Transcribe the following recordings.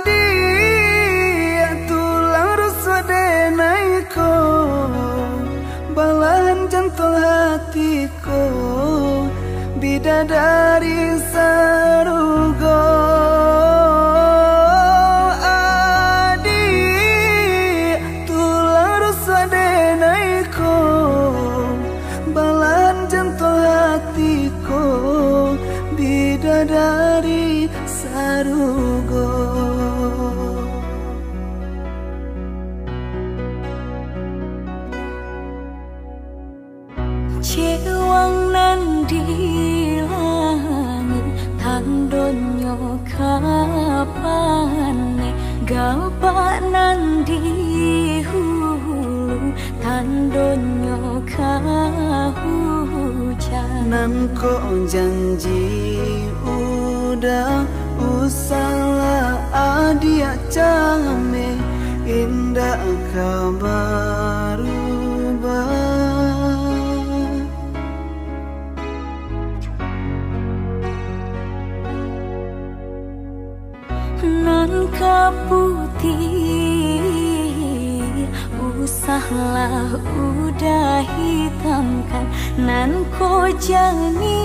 Adia tulang ruswa denaiko, balahan jantung hatiku, bidadari sarugo. Adia tulang ruswa denaiko, balahan jantung hatiku, bidadari sarugo. Cewang nan di langit tandonyo kapane, gapak nan di hulu tandonyo kahujan. Nan ko janji udah usahlah adia came, indah kabar ubah. Nan kaputih usahlah udah hitamkan, nan ko jani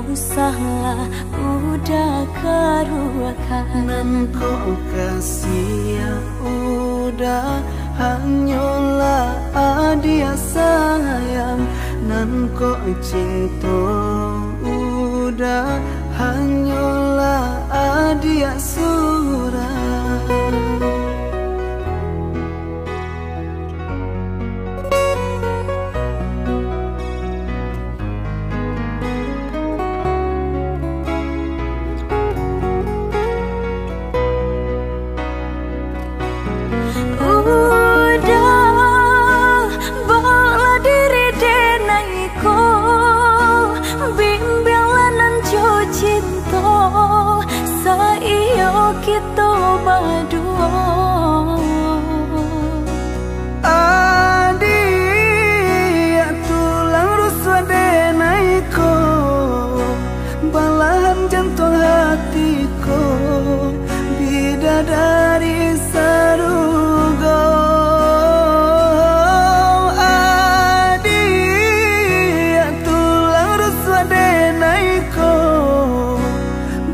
usahlah udah keruakan. Nan ko kasih udah hanyalah adia sayang, nan ko cinta udah hanyalah adia surah. Udah bala diri denaiko, bimbelanan jo cinta, saiyo kita berdua. Adia tulang ruswa denaiko, balahan jantung hatiku, bidadari sarugo. Adia tulang ruswa denaiko,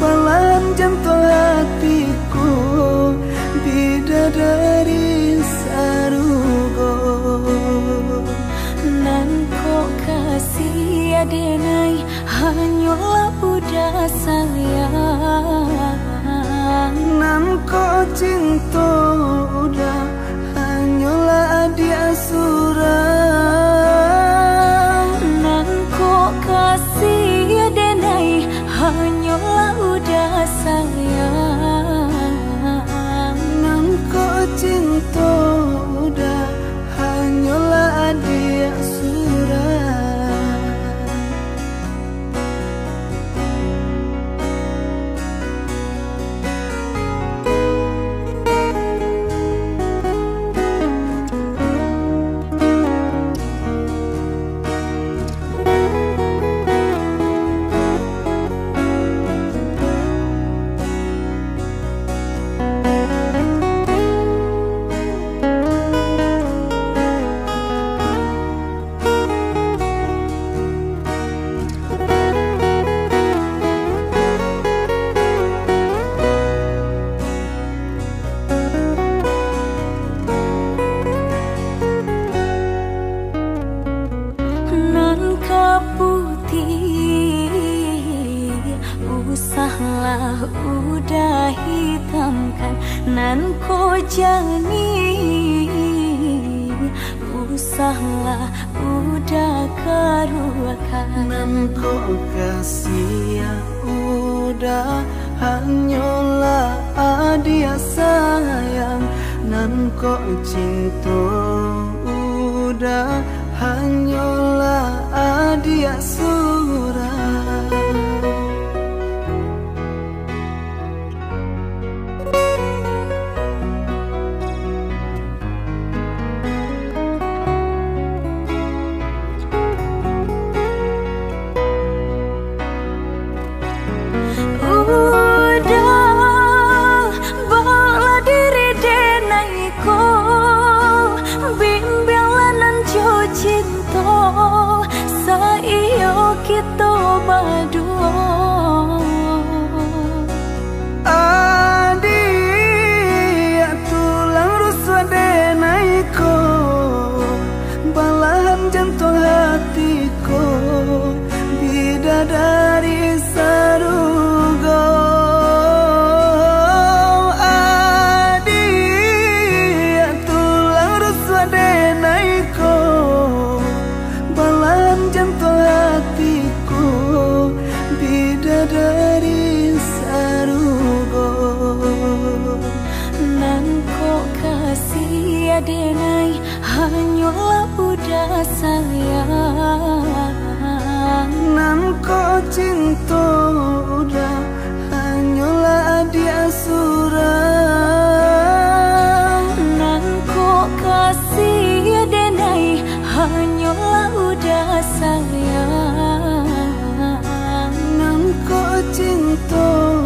balahan jantung hatiku, bidadari sarugo. Nan ko kasih adenai hanyalah udah sayang, Nan ko cinta udah hanyalah adia surah. nan ko kasih adenai hanyalah udah sayang, Nan ko cinta udah hanyalah adia surah. nan kaputih usahlah udah hitamkan, nan ko jani usahlah udah keruakan. Nan ko kasih udah hanyalah adia sayang, nan ko cinta udah hanyalah adia surah. jantung hatiku, bidadari sarugo. Nan kok kasih adenai hanyalah udah sayang. Nan kok cinta udah hanyalah dia surang. Nan kok kasih adenai hanyalah udah sayang. Nan kok cinta